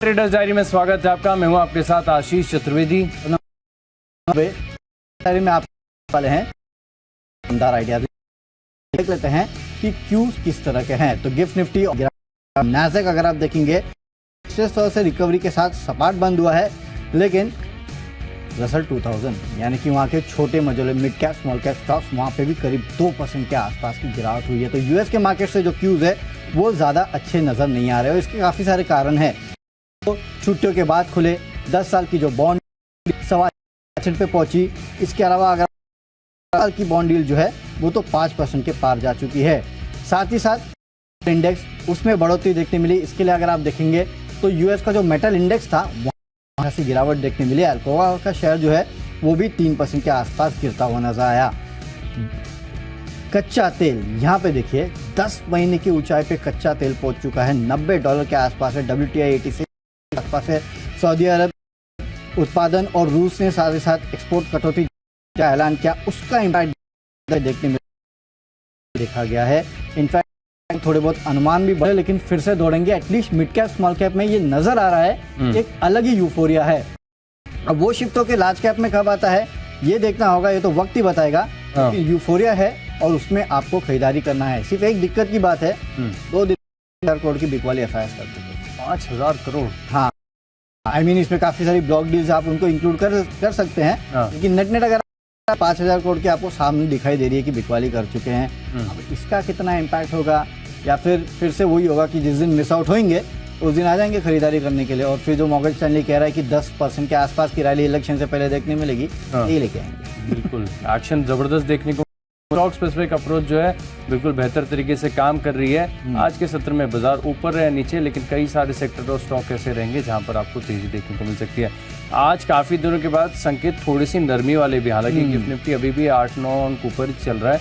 Traders diary में स्वागत है आपका। मैं हूं आपके साथ आशीष चतुर्वेदी। डायरी में आप वाले हैं शानदार आइडिया देख लेते हैं कि क्यूज किस तरह के हैं। तो गिफ्ट निफ्टी और नैस्डैक अगर आप देखेंगे से रिकवरी के साथ सपाट बंद हुआ है, लेकिन रसल 2000 यानी कि वहाँ के छोटे मझोले mid cap small cap stocks वहाँ पे भी करीब 2% के आसपास की गिरावट हुई है। तो यूएस के मार्केट से जो क्यूज है वो ज़्यादा अच्छे नज़र नहीं आ रहे और इसके काफ़ी सारे कारण हैं। तो छुट्टियों के बाद खुले 10 साल की जो बॉन्ड 1.25% पे पहुंची। इसके अलावा अगर साल की बॉन्ड डील जो है वो तो 5% के पार जा चुकी है। साथ ही साथ इंडेक्स उसमें बढ़ोतरी देखने मिली। इसके लिए अगर आप देखेंगे तो यूएस का जो मेटल इंडेक्स था वहाँ से गिरावट देखने मिली। अल्कोआ का शेयर जो है वो भी 3% के आसपास गिरता हुआ नजर आया। कच्चा तेल यहाँ पे देखिए 10 महीने की ऊंचाई पे कच्चा तेल पहुंच चुका है, $90 के आसपास है। WTI 86 के आसपास है। सऊदी अरब उत्पादन और रूस ने साथ ही साथ एक्सपोर्ट कटौती का ऐलान किया, उसका इम्पैक्ट देखने में देखा गया है। इनफैक्ट थोड़े बहुत अनुमान भी बढ़े, लेकिन फिर से दौड़ेंगे। At least mid cap small cap में ये नजर आ रहा है एक अलग ही यूफोरिया है। अब वो शिफ्ट होकर लार्ज कैप में कब आता है ये देखना होगा, ये तो वक्त ही बताएगा। कि यूफोरिया है और उसमें आपको खरीदारी करना है। सिर्फ एक दिक्कत की बात है, 2 दिन 5,000 करोड़ की बिकवाली एफआईआर कर चुके हैं। 5,000 करोड़। हाँ, इसमें काफी सारी ब्लॉक डील्स आप उनको इंक्लूड कर सकते हैं, लेकिन नेट अगर 5,000 करोड़ की आपको सामने दिखाई दे रही है कि बिकवाली कर चुके हैं। अब इसका कितना इम्पैक्ट होगा, या फिर से वही होगा कि जिस दिन मिस आउट होंगे उस दिन आ जाएंगे खरीदारी करने के लिए, और फिर जो मॉर्गन स्टैनली कह रहा है कि 10% के आसपास की रैली इलेक्शन से पहले देखने मिलेगी, यही लेके आएंगे। बिल्कुल एक्शन जबरदस्त देखने को। स्टॉक स्पेसिफिक अप्रोच जो है बिल्कुल बेहतर तरीके से काम कर रही है। आज के सत्र में बाजार ऊपर है नीचे, लेकिन कई सारे सेक्टर और स्टॉक ऐसे रहेंगे जहां पर आपको तेजी देखने को मिल सकती है। आज काफी दिनों के बाद संकेत थोड़ी सी नरमी वाले भी, हालांकि गिफ्ट निफ्टी अभी भी 8-9 अंक ऊपर चल रहा है।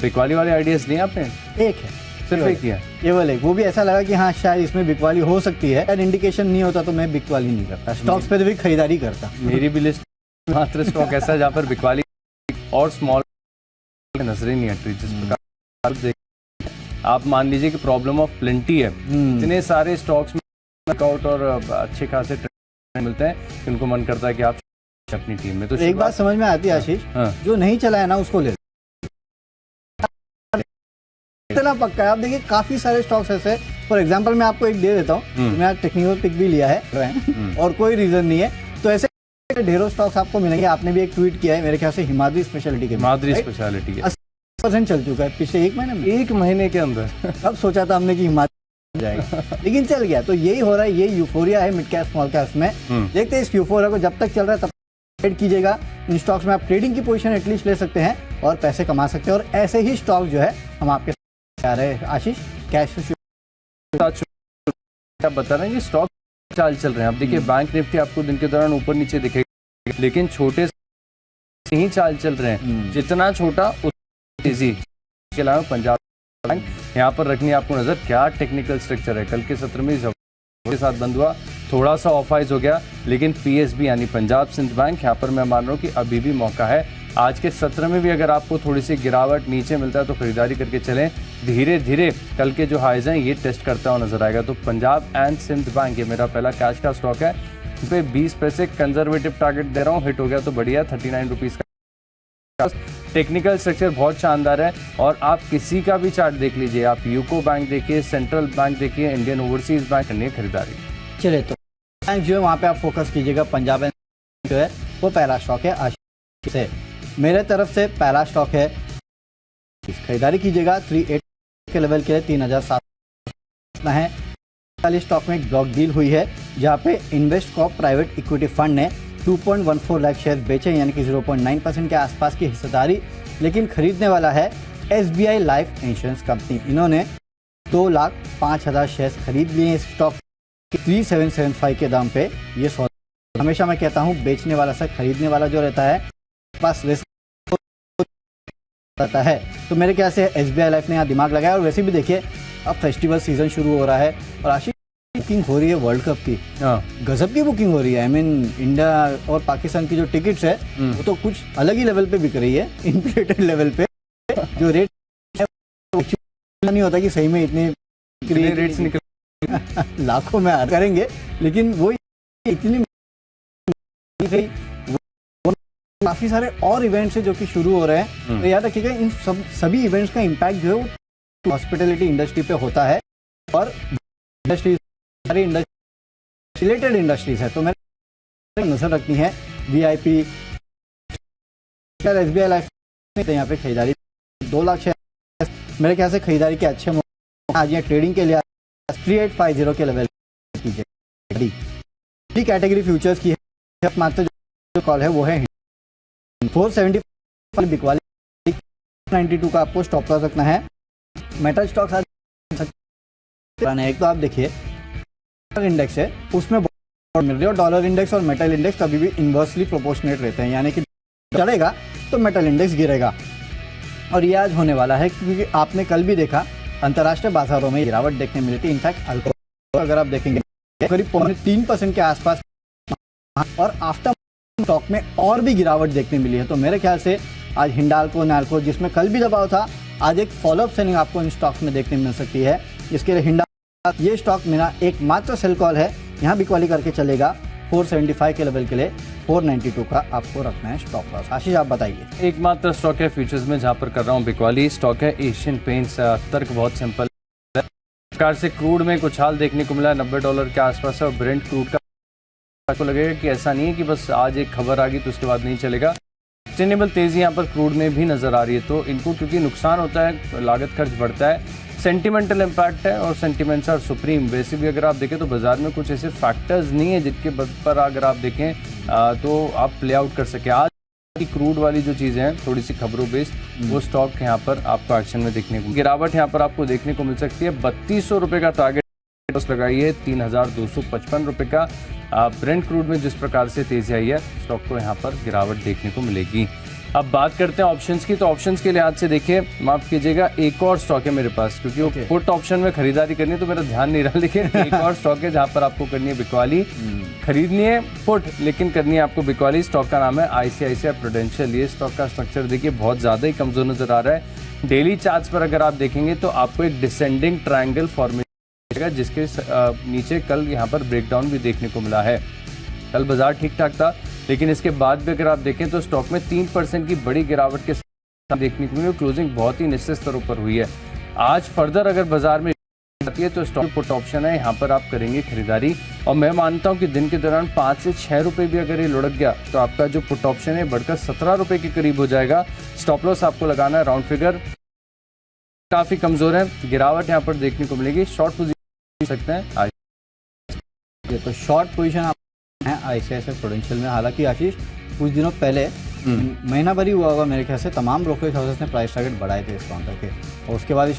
बिकवाली वाले आइडियाज नहीं आपने? एक है, सिर्फ एक ही है, केवल एक। वो भी ऐसा लगा कि हाँ शायद इसमें बिकवाली हो सकती है। अगर इंडिकेशन नहीं होता तो मैं बिकवाली नहीं करता, स्टॉक्स पे भी खरीदारी करता। मेरी भी लिस्ट मात्र स्टॉक ऐसा है जहाँ पर बिकवाली और स्मॉल नजर ही नहीं हट रही। जिस प्रकार आप मान लीजिए कि प्रॉब्लम ऑफ प्लेंटी है, इतने सारे स्टॉक्स में वर्कआउट और अच्छे खासे ट्रेंड मिलते हैं कि उनको मन करता है कि आप अपनी टीम में। तो एक बात समझ में आती है आशीष, जो नहीं चला है ना उसको ले इतना पक्का है। आप देखिए काफी सारे स्टॉक्स ऐसे, फॉर एग्जांपल मैं आपको एक दे देता हूँ, मैंने टेक्निकल पिक भी लिया है और कोई रीजन नहीं है, तो ऐसे ढेरों स्टॉक्स आपको मिलेंगे। आपने भी एक ट्वीट किया है मेरे ख्याल से हिमाद्री स्पेशलिटी के, हिमाद्री स्पेशलिटी 80% चल चुका है पिछले एक महीने के अंदर। अब सोचा था हमने कि हिमाद्री जाएगा, लेकिन चल गया। तो यही हो रहा है, ये यूफोरिया है मिड कैप स्मॉल कैप में। देखते हैं इस यूफोरिया को जब तक चल रहा है तब ट्रेड कीजिएगा। इन स्टॉक्स में आप ट्रेडिंग की पोजीशन एटलीस्ट ले सकते हैं और पैसे कमा सकते हैं, और ऐसे ही स्टॉक जो है हम आपके साथ आ रहे हैं। आशीष कैश बता रहे हैं कि स्टॉक चाल चल रहे हैं। अब देखिए बैंक निफ्टी आपको दिन के दौरान ऊपर नीचे दिखेगा, लेकिन छोटे से ही चाल चल रहे हैं। जितना छोटा उतना तेजी। इसके अलावा पंजाब बैंक यहाँ पर रखनी आपको नजर, क्या टेक्निकल स्ट्रक्चर है। कल के सत्र में के साथ बंद हुआ, थोड़ा सा ऑफ आइज हो गया, लेकिन पीएसबी यानी पंजाब सिंध बैंक यहाँ पर मैं मान रहा हूँ कि अभी भी मौका है। आज के सत्र में भी अगर आपको थोड़ी सी गिरावट नीचे मिलता है तो खरीदारी करके चलें। धीरे धीरे कल के जो हाइज हैं ये टेस्ट करता हुआ नजर आएगा। तो पंजाब एंड सिंध बैंक ये मेरा पहला कैश का स्टॉक है। इस पे 20 पैसे कंजर्वेटिव टारगेट दे रहा हूँ, हिट हो गया तो बढ़िया, 39 रुपीज़ का। टेक्निकल स्ट्रक्चर बहुत शानदार है, और आप किसी का भी चार्ट देख लीजिए, आप यूको बैंक देखिए, सेंट्रल बैंक देखिए, इंडियन ओवरसीज बैंक करनी है खरीदारी। चले तो बैंक जो है वहाँ पे आप फोकस कीजिएगा। पंजाब जो है वो पहला स्टॉक है। आशीष से मेरे तरफ से पहला स्टॉक है, खरीदारी कीजिएगा। 38 के लेवल के लिए 3,700 है। इस स्टॉक में एक ब्लॉक डील हुई है जहाँ पे Investcorp private equity fund ने 2.14 लाख शेयर बेचे, यानी कि 0.9% के आसपास की हिस्सेदारी, लेकिन खरीदने वाला है SBI लाइफ इंश्योरेंस कंपनी। इन्होंने 2,05,000 शेयर खरीद लिए हैं इस स्टॉक 3775 के दाम पे। ये हमेशा मैं कहता हूँ बेचने वाला से खरीदने वाला जो रहता है पास रिस्क रहता है। तो मेरे ख्याल से SBI लाइफ ने यहाँ दिमाग लगाया। और वैसे भी देखिए अब फेस्टिवल सीजन शुरू हो रहा है और आशीष बुकिंग हो रही है वर्ल्ड कप की, गजब की बुकिंग हो रही है। इंडिया और पाकिस्तान की जो टिकट्स है वो तो कुछ अलग ही लेवल पे बिक रही है, इन्फ्लेटेड लेवल पे। जो रेट नहीं होता कि सही में इतने रेट्स निकल लाखों में करेंगे, लेकिन वो इतनी काफी सारे और इवेंट्स हैं जो कि शुरू हो रहे हैं। तो याद रखिएगा, इन सभी इवेंट्स का इम्पैक्ट जो है वो हॉस्पिटैलिटी इंडस्ट्री पे होता है और इंडस्ट्रीज, सारी रिलेटेड इंडस्ट्रीज है। तो मैंने नजर रखनी है VIP, SBI लाइफ यहाँ पे खरीदारी 2 लाख शेयर मेरे ख्याल से खरीदारी के अच्छे आज यहाँ ट्रेडिंग के लिए 3850 के लेवल कीजिए। कैटेगरी फ्यूचर्स की है, मात्र जो कॉल है वो है 470 बिकवाली 92 का आपको स्टॉप लॉस रखना है। मेटल स्टॉक्स एक तो आप देखिए इंडेक्स है, उसमें मिल रही है, और डॉलर इंडेक्स और मेटल इंडेक्स कभी भी इन्वर्सली प्रोपोर्शनेट रहते हैं, यानी कि चढ़ेगा तो मेटल इंडेक्स गिरेगा। और ये आज होने वाला है क्योंकि आपने कल भी देखा अंतर्राष्ट्रीय बाजारों में गिरावट देखने मिली थी। इनफैक्ट अल्कोहल अगर आप देखेंगे करीब 3% के आसपास, और आफ्टर स्टॉक में और भी गिरावट देखने मिली है। तो मेरे ख्याल से आज हिंडाल्को, नाल्को जिसमें कल भी दबाव था, आज एक फॉलोअप सेलिंग आपको इन स्टॉक्स में देखने मिल सकती है। इसके लिए हिंडाल्को ये स्टॉक मेरा एकमात्र सेल कॉल है, यहाँ बिकवाली करके चलेगा 475 के लेवल के लिए 492 का आपको रखना है स्टॉप लॉस। आशीष आप बताइए। एकमात्र स्टॉक है फ्यूचर्स में जहां पर कर रहा हूं बिकवाली, स्टॉक है एशियन पेंट्स। तर्क बहुत सिंपल है, प्रकार से क्रूड में कुछ हाल देखने को मिला $90 के आसपास है, और ब्रेंट क्रूड का आपको लगेगा कि ऐसा नहीं है कि बस आज एक खबर आ गई तो उसके बाद नहीं चलेगा। सस्टेनेबल तेजी यहाँ पर क्रूड में भी नजर आ रही है। तो इनको क्योंकि नुकसान होता है, लागत खर्च बढ़ता है, सेंटिमेंटल इम्पैक्ट है, और सेंटिमेंट्स आर सुप्रीम। वैसे भी अगर आप देखें तो बाजार में कुछ ऐसे फैक्टर्स नहीं है जिनके पर अगर आप देखें तो आप प्ले आउट कर सके। आज की क्रूड वाली जो चीज़ें हैं थोड़ी सी खबरों बेस्ड, वो स्टॉक यहाँ पर आपको एक्शन में देखने को, गिरावट यहाँ पर आपको देखने को मिल सकती है। 3200 रुपये का टारगेट लगाई है, 3255 रुपये का। ब्रेंट क्रूड में जिस प्रकार से तेजी आई है, स्टॉक को यहाँ पर गिरावट देखने को मिलेगी। अब बात करते हैं ऑप्शंस की। तो ऑप्शंस के लिहाज से देखिए, माफ कीजिएगा, एक और स्टॉक है मेरे पास, क्योंकि वो पुट ऑप्शन में खरीदारी करनी है तो मेरा ध्यान नहीं रहा, लेकिन एक और स्टॉक है जहां पर आपको करनी है बिकवाली। खरीदनी है पुट, लेकिन करनी है आपको बिकवाली। स्टॉक का नाम है ICICI प्रूडेंशियल। ये स्टॉक का स्ट्रक्चर देखिए बहुत ज्यादा ही कमजोर नजर आ रहा है। डेली चार्ट्स पर अगर आप देखेंगे तो आपको एक डिसेंडिंग ट्रायंगल फॉर्मेशन जिसके नीचे कल यहाँ पर ब्रेकडाउन भी देखने को मिला है। कल बाजार ठीक ठाक था, लेकिन इसके बाद भी अगर आप देखें तो स्टॉक में 3% की बड़ी गिरावट के साथ देखने को मिली। क्लोजिंग बहुत ही निश्चित स्तरों पर हुई है। आज फर्दर अगर बाजार में आती है तो स्टॉक पुट ऑप्शन है, यहाँ पर आप करेंगे खरीदारी। और मैं मानता हूँ कि दिन के दौरान 5 से 6 रुपये भी अगर ये लुढ़क गया तो आपका जो पुट ऑप्शन है बढ़कर 17 रुपये के करीब हो जाएगा। स्टॉप लॉस आपको लगाना है राउंड फिगर, काफी कमजोर है, गिरावट यहाँ पर देखने को मिलेगी। शॉर्ट पोजीशन सकते हैं तो शॉर्ट पोजीशन आप है ICICI प्रूडेंशियल में। हालांकि आशीष कुछ दिनों पहले महीना भर ही हुआ होगा मेरे ख्याल से, तमाम ब्रोकरेज हाउसेस ने प्राइस टारगेट बढ़ाए थे इस काउंटर के, और उसके बाद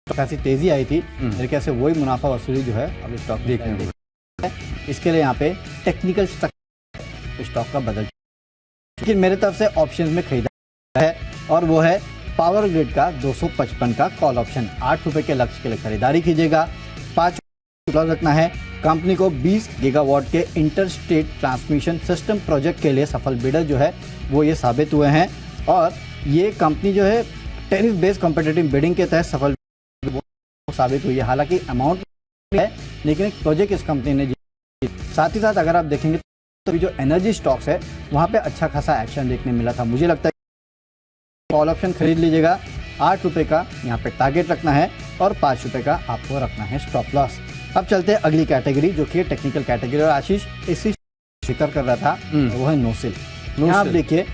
काफी तेजी आई थी। मेरे ख्याल से वही मुनाफा वसूली जो है अब स्टॉक देखने को। इसके लिए यहाँ पे टेक्निकल स्ट्रक्चर स्टॉक का बदल, लेकिन मेरे तरफ से ऑप्शन में खरीदा है, और वो है पावर ग्रिड का 255 का कॉल ऑप्शन। 8 रुपए के लक्ष्य के लिए खरीदारी कीजिएगा। 5 रखना है। कंपनी को 20 गीगावाट के inter state transmission system project के लिए सफल बिडर जो है वो ये साबित हुए हैं, और ये कंपनी जो है टेरिफ बेस्ड कॉम्पिटिटिव बिडिंग के तहत सफल साबित हुई है। हालांकि अमाउंट है, लेकिन एक प्रोजेक्ट इस कंपनी ने जीता। साथ ही साथ अगर आप देखेंगे तो जो एनर्जी स्टॉक्स है वहाँ पे अच्छा खासा एक्शन देखने मिला था। मुझे लगता है कॉल ऑप्शन खरीद लीजिएगा। 8 रुपये का यहाँ पे टारगेट रखना है, और 5 रुपये का आपको रखना है स्टॉप लॉस। अब चलते हैं अगली कैटेगरी जो कि टेक्निकल कैटेगरी, और आशीष इसी जिक्र कर रहा था, वो है नोसिल। यहाँ आप देखिए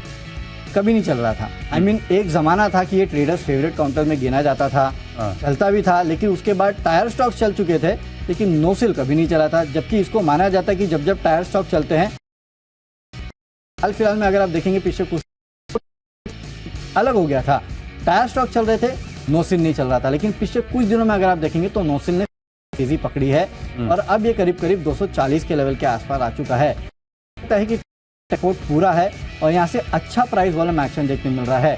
कभी नहीं चल रहा था। I mean, एक जमाना था कि ये ट्रेडर्स फेवरेट काउंटर में गिना जाता था, चलता भी था, लेकिन उसके बाद टायर स्टॉक्स चल चुके थे, लेकिन नोसिल कभी नहीं चला था। जबकि इसको माना जाता है कि जब जब टायर स्टॉक चलते हैं, हाल फिलहाल में अगर आप देखेंगे पीछे कुछ अलग हो गया था। टायर स्टॉक चल रहे थे, नोसिल नहीं चल रहा था, लेकिन पिछले कुछ दिनों में अगर आप देखेंगे तो नोसिल ने तेजी पकड़ी है, और अब ये करीब करीब 240 के लेवल के आसपास आ चुका है। लगता है कि सपोर्ट पूरा है, और यहाँ से अच्छा प्राइस वॉल्यूम एक्शन देखने मिल रहा है।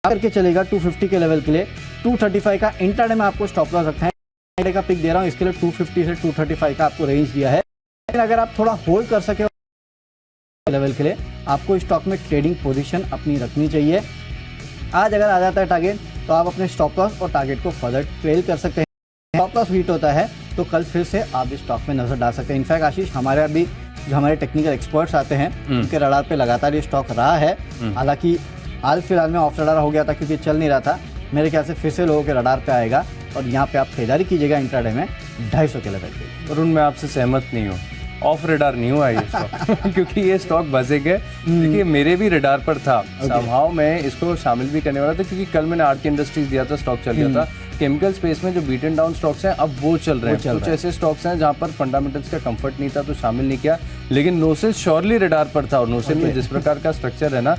करके चलेगा 250 के लेवल के लिए। 235 का इंट्राडे में आपको स्टॉप लॉस रखना है। का पिक दे रहा हूँ, इसके लिए 250 से 235 का आपको रेंज दिया है। लेकिन अगर आप थोड़ा होल्ड कर सके लेवल के लिए, आपको स्टॉक में ट्रेडिंग पोजीशन अपनी रखनी चाहिए। आज अगर आ जाता है टारगेट तो आप अपने स्टॉप लॉस और टारगेट को फर्दर ट्रेल कर सकते हैं। स्टॉप लॉस हिट होता है तो कल फिर से आप इस स्टॉक में नजर डाल सकते हैं। इनफैक्ट आशीष, हमारे अभी जो हमारे टेक्निकल एक्सपर्ट्स आते हैं उनके रडार पे लगातार ये स्टॉक रहा है। हालांकि हाल फिलहाल में ऑफ रडार हो गया था क्योंकि चल नहीं रहा था। मेरे ख्याल से फिर से लोगों के रडार पे आएगा और यहाँ पे आप खरीदारी कीजिएगा इंट्राडे में 250 के लेवल पे। वरुण, मैं आपसे सहमत नहीं हूँ, ऑफ रेडार नहीं हुआ ये स्टॉक क्योंकि ये स्टॉक बजे गए। देखिए मेरे भी रेडार पर था, समहाउ मैं इसको शामिल भी करने वाला था क्योंकि कल मैंने आरके इंडस्ट्रीज दिया था, स्टॉक चल गया था। केमिकल स्पेस में जो बीटन डाउन स्टॉक्स हैं अब वो चल रहे हैं। कुछ ऐसे स्टॉक्स हैं जहां पर फंडामेंटल्स का कंफर्ट नहीं था तो शामिल नहीं किया, लेकिन नोसेल श्योरली रेडार पर था। और नोसेल में जिस प्रकार का स्ट्रक्चर है ना,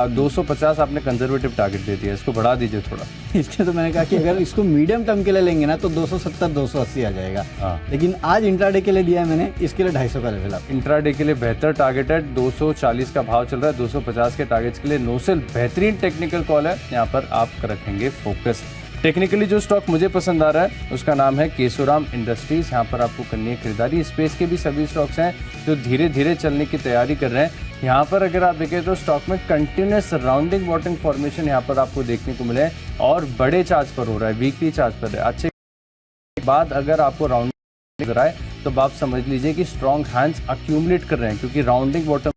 250 आपने कंजर्वेटिव टारगेट दे दिया, इसको बढ़ा दीजिए थोड़ा। इसके तो मैंने कहा कि अगर इसको मीडियम टर्म के लिए लेंगे ना तो 270 280 आ जाएगा। लेकिन आज इंट्राडे के लिए दिया है मैंने, इसके लिए 250 का लेवल। इंट्राडे के लिए बेहतर टारगेट है, 240 का भाव चल रहा है। 250 के टारगेट्स के लिए नोसेल बेहतरीन टेक्निकल कॉल है, यहाँ पर आप रखेंगे फोकस। टेक्निकली जो स्टॉक मुझे पसंद आ रहा है उसका नाम है केशोराम इंडस्ट्रीज। यहाँ पर आपको करनी है खरीदारी। स्पेस के भी सभी स्टॉक्स हैं जो धीरे धीरे चलने की तैयारी कर रहे हैं। यहाँ पर अगर आप देखें तो स्टॉक में कंटिन्यूस राउंडिंग बॉटम फॉर्मेशन यहाँ पर आपको देखने को मिले और बड़े चार्ज पर हो रहा है, वीकली चार्ज पर है। अच्छे बाद अगर आपको राउंडिंग नजर आए तो आप समझ लीजिए कि स्ट्रॉन्ग हैंड्स अक्यूमुलेट कर रहे हैं, क्योंकि राउंडिंग बॉटम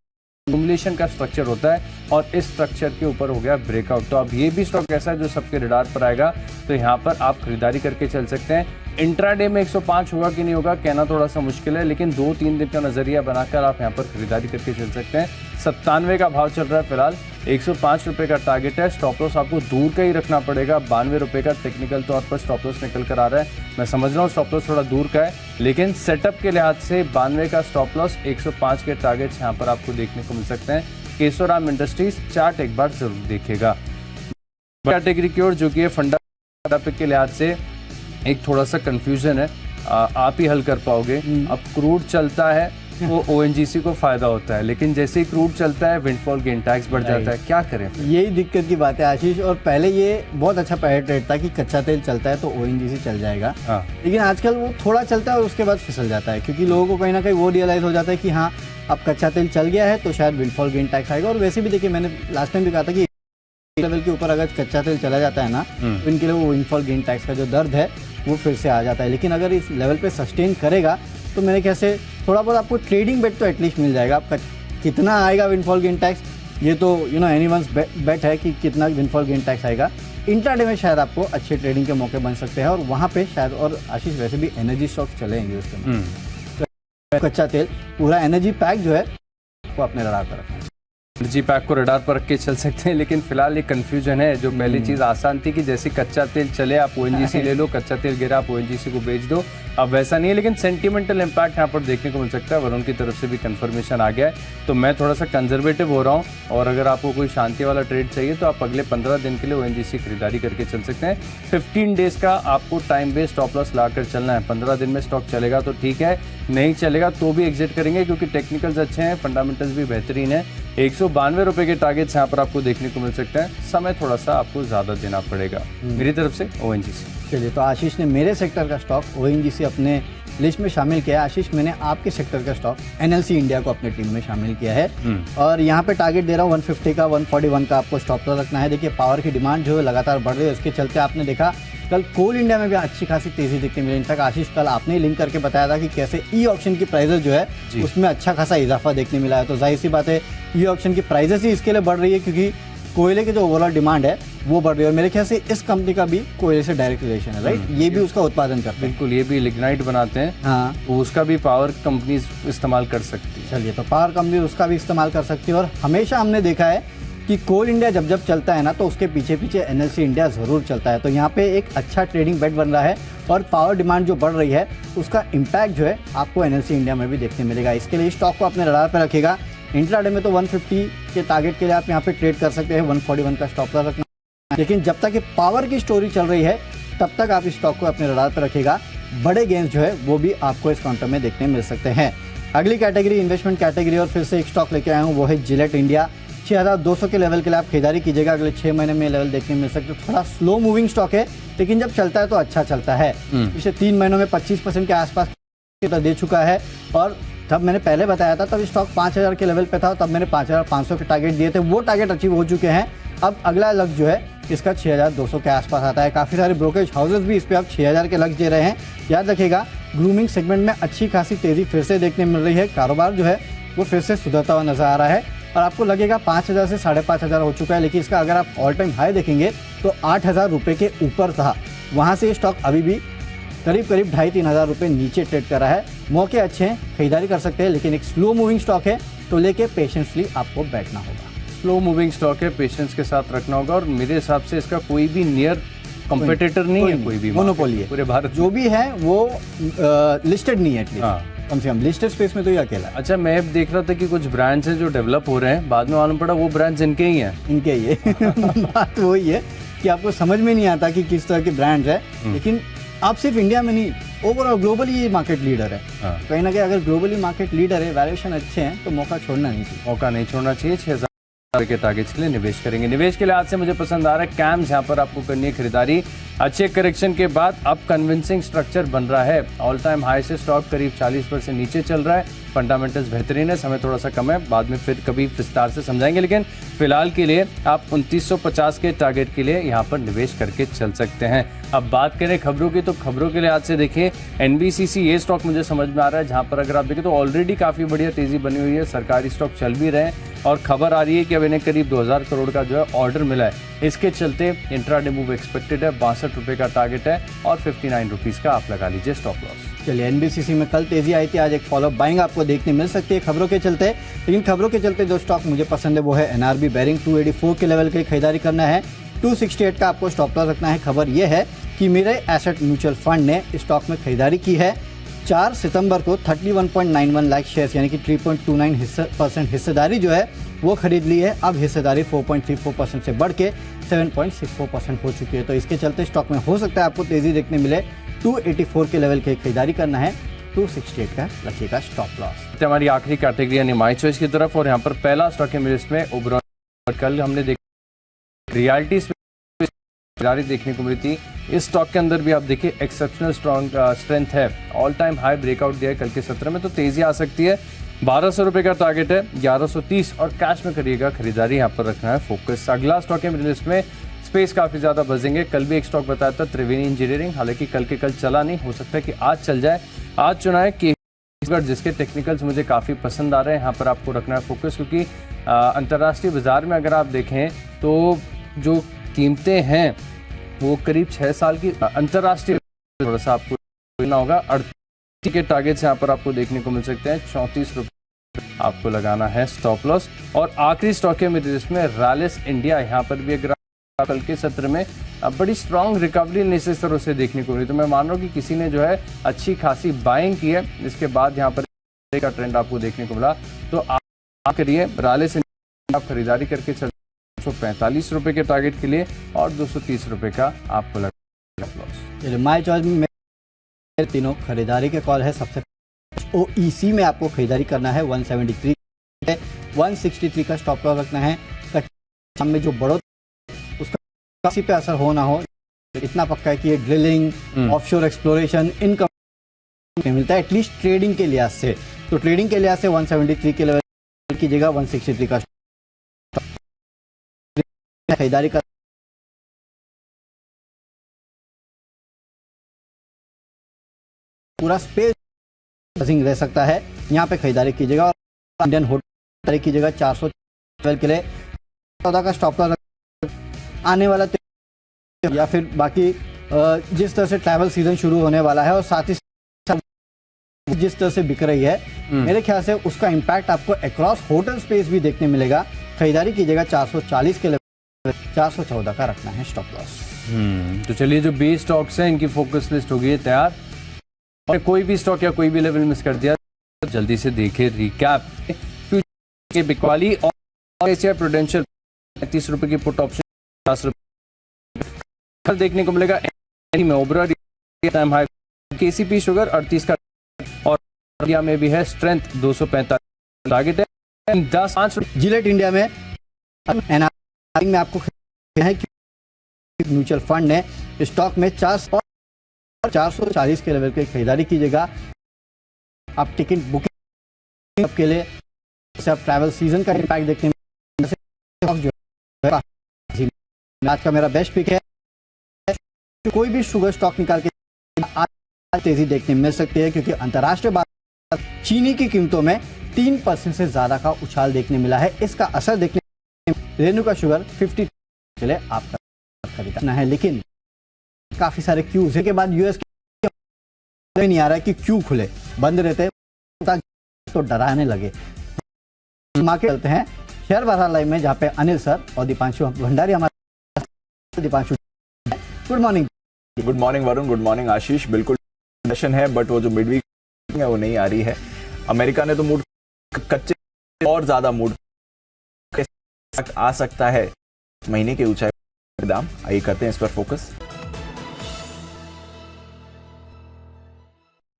एक्यूमुलेशन का स्ट्रक्चर होता है और इस स्ट्रक्चर के ऊपर हो गया ब्रेकआउट। तो अब ये भी स्टॉक ऐसा है जो सबके रडार पर आएगा, तो यहाँ पर आप खरीदारी करके चल सकते हैं। इंट्राडे में 105 होगा कि नहीं होगा कहना थोड़ा सा मुश्किल है, लेकिन 2-3 दिन का नजरिया बनाकर आप यहाँ पर खरीदारी करके चल सकते हैं। 97 का भाव चल रहा है फिलहाल, 105 रुपये का टारगेट है। स्टॉप लॉस आपको दूर का ही रखना पड़ेगा, 92 रुपये का टेक्निकल तौर पर स्टॉप लॉस निकल कर आ रहा है। मैं समझ रहा हूँ स्टॉप लॉस थोड़ा दूर का है, लेकिन सेटअप के लिहाज से 92 का स्टॉप लॉस, 105 के टारगेट्स यहाँ पर आपको देखने को मिल सकते हैं। केशोराम इंडस्ट्रीज चार्ट एक बार जरूर देखिएगा। कैटेगरी की ओर जो कि फंडा के लिहाज से एक थोड़ा सा कंफ्यूजन है, आप ही हल कर पाओगे। अब क्रूड चलता है वो ओएनजीसी को फायदा होता है, लेकिन जैसे ही क्रूड चलता है विंडफॉल गेन टैक्स बढ़ जाता है, क्या करें? यही दिक्कत की बात है आशीष। और पहले ये बहुत अच्छा पैरेट रेट था कि कच्चा तेल चलता है तो ओएनजीसी चल जाएगा, लेकिन आजकल वो थोड़ा चलता है और उसके बाद फिसल जाता है, क्योंकि लोगों को कहीं ना कहीं वो रियलाइज हो जाता है कि हाँ अब कच्चा तेल चल गया है तो शायद विंडफॉल गेन टैक्स आएगा। और वैसे भी देखिए, मैंने लास्ट टाइम भी कहा था कि लेवल के ऊपर अगर कच्चा तेल चला जाता है ना तो इनके लिए वो विंडफॉल गेन टैक्स का जो दर्द है वो फिर से आ जाता है। लेकिन अगर इस लेवल पे सस्टेन करेगा तो मेरे ख्याल से थोड़ा बहुत आपको ट्रेडिंग बेट तो एटलीस्ट मिल जाएगा। आपका कितना आएगा विंडफॉल गेन टैक्स, ये तो एनीवन्स बेट है कि कितना विंडफॉल गेन टैक्स आएगा। इंट्राडे में शायद आपको अच्छे ट्रेडिंग के मौके बन सकते हैं और वहाँ पे शायद, और आशीष वैसे भी एनर्जी स्टॉक चलेंगे उसके तो कच्चा तेल पूरा एनर्जी पैक जो है वो अपने रडार पर रखना है। एनर्जी पैक को रडार पर रख के चल सकते हैं, लेकिन फिलहाल ये कंफ्यूजन है। जो पहली चीज़ आसान थी कि जैसे कच्चा तेल चले आप ओएनजीसी ले लो, कच्चा तेल गिरा आप ओएनजीसी को बेच दो, अब वैसा नहीं है। लेकिन सेंटिमेंटल इम्पैक्ट यहाँ पर देखने को मिल सकता है। वरुण की तरफ से भी कंफर्मेशन आ गया है, तो मैं थोड़ा सा कंजर्वेटिव हो रहा हूँ। और अगर आपको कोई शांति वाला ट्रेड चाहिए तो आप अगले 15 दिन के लिए ओएनजीसी खरीदारी करके चल सकते हैं। 15 डेज का आपको टाइम बेस्ड स्टॉप लॉस लाकर चलना है। 15 दिन में स्टॉक चलेगा तो ठीक है, नहीं चलेगा तो भी एग्जिट करेंगे, क्योंकि टेक्निकल्स अच्छे हैं, फंडामेंटल्स भी बेहतरीन है। 192 रुपये के टारगेट्स यहाँ पर आपको देखने को मिल सकते हैं। समय थोड़ा सा आपको ज़्यादा देना पड़ेगा। मेरी तरफ से ओएनजीसी। चलिए, तो आशीष ने मेरे सेक्टर का स्टॉक ओएनजीसी अपने लिस्ट में शामिल किया है। आशीष, मैंने आपके सेक्टर का स्टॉक एनएलसी इंडिया को अपने टीम में शामिल किया है और यहाँ पे टारगेट दे रहा हूँ 150 का, 141 का आपको स्टॉप लॉस रखना है। देखिए, पावर की डिमांड जो है लगातार बढ़ रही है, इसके चलते आपने देखा कल कोल इंडिया में भी अच्छी खासी तेजी दिखती मिली। इनफैक्ट आशीष, कल आपने लिंक करके बताया था कि कैसे ई ऑक्शन की प्राइजेस जो है उसमें अच्छा खासा इजाफा देखने मिला है। तो जाहिर सी बात है ई ऑक्शन की प्राइजेस ही इसके लिए बढ़ रही है, क्योंकि कोयले की जो ओवरऑल डिमांड है वो बढ़ रही है। और मेरे ख्याल से इस कंपनी का भी कोयले से डायरेक्ट रिलेशन है, राइट? ये भी उसका उत्पादन करते हैं। बिल्कुल, ये भी लिग्नाइट बनाते हैं। हाँ, तो उसका भी पावर कंपनी इस्तेमाल कर सकती है। चलिए, तो पावर कंपनी उसका भी इस्तेमाल कर सकती है। और हमेशा हमने देखा है कि कोल इंडिया जब जब चलता है ना तो उसके पीछे पीछे एनएलसी इंडिया ज़रूर चलता है। तो यहाँ पे एक अच्छा ट्रेडिंग बेट बन रहा है और पावर डिमांड जो बढ़ रही है उसका इम्पैक्ट जो है आपको एनएलसी इंडिया में भी देखने मिलेगा। इसके लिए स्टॉक को अपने रडार पर रखेगा। इंट्राडे में तो 150 के टारगेट के लिए आप यहाँ पे ट्रेड कर सकते हैं, 141 का स्टॉप लॉस रखना। लेकिन जब तक ये पावर की स्टोरी चल रही है तब तक आप इस स्टॉक को अपने रडार पर रखेगा। बड़े गेंस जो है वो भी आपको इस काउंटर में देखने मिल सकते हैं। अगली कैटेगरी इन्वेस्टमेंट कैटेगरी, और फिर से एक स्टॉक लेके आया हूँ, वो है जिलेट इंडिया। 6200 के लेवल के लिए आप खरीदारी कीजिएगा। अगले 6 महीने में लेवल देखने मिल सकते हैं। थोड़ा स्लो मूविंग स्टॉक है, लेकिन जब चलता है तो अच्छा चलता है। पिछले 3 महीनों में 25% के आसपास दे चुका है। और तब मैंने पहले बताया था तब स्टॉक 5000 के लेवल पे था, तब मैंने 5500 के टारगेट दिए थे, वो टारगेट अचीव हो चुके हैं। अब अगला लक्ष्य जो है इसका 6200 के आसपास आता है। काफ़ी सारे ब्रोकरेज हाउसेज भी इस पर अब 6000 के लक्ष्य दे रहे हैं। याद रखिएगा, ग्रूमिंग सेगमेंट में अच्छी खासी तेजी फिर से देखने मिल रही है। कारोबार जो है वो फिर से सुधरता हुआ नजर आ रहा है और आपको लगेगा 5,000 से 5,500 हो चुका है, लेकिन इसका अगर आप ऑल टाइम हाई देखेंगे तो 8,000 रुपये के ऊपर था। वहाँ से ये स्टॉक अभी भी करीब 2,500-3 हज़ार रुपये नीचे ट्रेड कर रहा है। मौके अच्छे हैं, खरीदारी कर सकते हैं, लेकिन एक स्लो मूविंग स्टॉक है तो लेके पेशेंसली आपको बैठना होगा। स्लो मूविंग स्टॉक है, पेशेंस के साथ रखना होगा और मेरे हिसाब से इसका कोई भी नियर कंपेटिटर नहीं है, कोई भी मोनोपोली है पूरे भारत जो भी है वो लिस्टेड नहीं है एटलीस्ट। हाँ। कम से कम लिस्टेड स्पेस में तो ये अकेला है। अच्छा, मैं अब देख रहा था कि कुछ ब्रांड्स हैं जो डेवलप हो रहे हैं, बाद में मालूम पड़ा वो ब्रांड्स इनके ही हैं। इनके ये बात वही है कि आपको समझ में नहीं आता कि किस तरह के ब्रांड्स है, लेकिन आप सिर्फ इंडिया में नहीं, ओवरऑल ग्लोबली ये मार्केट लीडर है। हाँ। कहीं ना कहीं अगर ग्लोबली मार्केट लीडर है, वैल्यूएशन अच्छे हैं, तो मौका छोड़ना नहीं चाहिए। मौका नहीं छोड़ना चाहिए। 6,000 के टारगेट्स के लिए निवेश करेंगे। निवेश के लिए आज से मुझे पसंद आ रहा है कैम्स, यहाँ पर आपको करनी है खरीदारी। अच्छे करेक्शन के बाद अब कन्विंसिंग स्ट्रक्चर बन रहा है। ऑल टाइम हाई से स्टॉक करीब 40% नीचे चल रहा है। फंडामेंटल्स बेहतरीन है, समय थोड़ा सा कम है, बाद में फिर कभी विस्तार से समझाएंगे, लेकिन फिलहाल के लिए आप 2950 के टारगेट के लिए यहाँ पर निवेश करके चल सकते हैं। अब बात करें खबरों की, तो खबरों के लिए आज से देखिए एनबीसीसी, ये स्टॉक मुझे समझ में आ रहा है, जहाँ पर अगर आप देखें तो ऑलरेडी काफ़ी बढ़िया तेजी बनी हुई है। सरकारी स्टॉक चल भी रहे हैं और खबर आ रही है कि अब इन्हें करीब 2000 करोड़ का जो है ऑर्डर मिला है। इसके चलते इंट्राडे मूव एक्सपेक्टेड है, 62 रुपये का टारगेट है और 59 रुपीज़ का आप लगा लीजिए स्टॉप लॉस। चलिए, एनबीसीसी में कल तेजी आई थी, आज एक फॉलोअप बाइंग आपको देखने मिल सकती है खबरों के चलते। लेकिन खबरों के चलते जो स्टॉक मुझे पसंद है वो है एनआरबी बेरिंग। 284 के लेवल की खरीदारी करना है, 268 का आपको स्टॉप लॉस रखना है। खबर यह है कि मेरे एसेट म्यूचुअल फंड ने स्टॉक में खरीदारी की है। 4 सितंबर को 31.91 लाख शेयर्स यानी कि 3.29% हिस्सेदारी जो है वो खरीद ली है। अब हिस्सेदारी 4.34% से बढ़ के 7.64% हो चुकी है। तो इसके चलते स्टॉक में हो सकता है आपको तेजी देखने मिले। 284 के लेवल की खरीदारी करना है, 268 का रखिएगा स्टॉप लॉस। हमारी आखिरी कैटेगरी यानी माई चॉइस की तरफ, और यहाँ पर पहला स्टॉक है मेरे लिस्ट में ओबरॉन। कल हमने देखा रियल्टी खरीदारी देखने को मिली थी। इस स्टॉक के अंदर भी आप देखिए एक्सेप्शनल स्ट्रॉन्ग स्ट्रेंथ है, ऑल टाइम हाई ब्रेकआउट दिया है कल के सत्र में, तो तेजी आ सकती है। 1200 रुपये का टारगेट है, 1130 और कैश में करिएगा खरीदारी, यहाँ पर रखना है फोकस। अगला स्टॉक है मेरी लिस्ट में, स्पेस काफ़ी ज़्यादा बजेंगे। कल भी एक स्टॉक बताया था त्रिवेणी इंजीनियरिंग, हालांकि कल के कल चला नहीं, हो सकता है कि आज चल जाए। आज चुना है कि जिसके टेक्निकल्स मुझे काफ़ी पसंद आ रहे हैं, यहाँ पर आपको रखना है फोकस, क्योंकि अंतर्राष्ट्रीय बाजार में अगर आप देखें तो जो कीमतें हैं वो करीब 6 साल की अंतर्राष्ट्रीय, थोड़ा सा आपको लेना होगा। 38 के टारगेट्स यहाँ पर आपको देखने को मिल सकते हैं। 34 रुपये आपको लगाना है स्टॉप लॉस। और आखिरी स्टॉक है मेरे लिस्ट में रैलिस इंडिया। यहाँ पर भी अगर कल के सत्र में बड़ी स्ट्रांग रिकवरी निश्चित तरह से देखने को मिली, तो मैं मान रहा हूँ कि किसी ने जो है अच्छी खासी बाइंग की है। इसके बाद यहाँ पर का ट्रेंड आपको देखने को मिला, तो आप करिए रैलिस इंडिया, आप खरीदारी करके चल 245 रुपये के टारगेट के लिए और 230 रुपये का आपको लगा लॉस। चलिए, माई चॉइस में तीनों खरीदारी के कॉल है। सबसे ओईसी में आपको खरीदारी करना है, 173 163 का स्टॉप लॉस रखना है। में जो बढ़ोतरी उसका किसी पे असर हो ना हो, इतना पक्का है कि ये ड्रिलिंग, ऑफशोर एक्सप्लोरेशन, इनकम मिलता है एटलीस्ट ट्रेडिंग के लिहाज से। तो ट्रेडिंग के लिहाज से 173 के लेवल की जगह 163 का खरीदारी का पूरा स्पेस रह सकता है, यहाँ पे खरीदारी कीजिएगा। और इंडियन होटल कीजिएगा 400 के लिए 14 का स्टॉप लॉस आने वाला, या फिर बाकी जिस तरह से ट्रैवल सीजन शुरू होने वाला है और साथ ही जिस तरह से बिक रही है, मेरे ख्याल से उसका इम्पैक्ट आपको अक्रॉस होटल स्पेस भी देखने मिलेगा। खरीदारी कीजिएगा 440 के लेवल, 414 का रखना है स्टॉप लॉस। तो चलिए, जो बी स्टॉक्स हैं इनकी फोकस लिस्ट हो गई है तैयार। और कोई भी स्टॉक या कोई भी लेवल मिस कर दिया तो जल्दी से देखे रिकैप। फ्यूचर के बिकवाली और एशिया प्रूडेंशियल 35 रुपये की पुट ऑप्शन 50 रुपये देखने को मिलेगा। में Obra time high, KCP sugar 38 का, और इंडिया में भी है स्ट्रेंथ 245 टारगेट है। 10 जिलेट इंडिया में एनआरआई में आपको है कि म्यूचुअल फंड ने स्टॉक में 440 के लेवल की खरीदारी कीजिएगा। आप टिकट बुकिंग के लिए आप ट्रैवल सीजन का इम्पैक्ट देखने में आज का मेरा बेस्ट पिक है। कोई भी शुगर स्टॉक निकाल के तेजी देखने मिल सकती है क्योंकि अंतर्राष्ट्रीय बाजार चीनी की कीमतों में 3% से ज्यादा का उछाल देखने मिला है। इसका असर देखने रेणुका शुगर 50 चले आपका खरीदना है, लेकिन काफी सारे क्यूज है के बाद यूएस नहीं आ रहा है कि क्यों खुले बंद रहते हैं तो डराने लगे। मार्केट चलते हैं शेयर बाजार लाइव में, जहाँ पे अनिल सर और दीपांशु भंडारी हमारे। Deepanshu, good morning. Good morning Varun, good morning Ashish. बिल्कुल सेशन है, बट वो जो मिड वीक है वो नहीं आ रही है। अमेरिका ने तो मूड कच्चे और ज्यादा मूड आ सकता है महीने के ऊंचाई दाम। आइए करते हैं इस पर फोकस।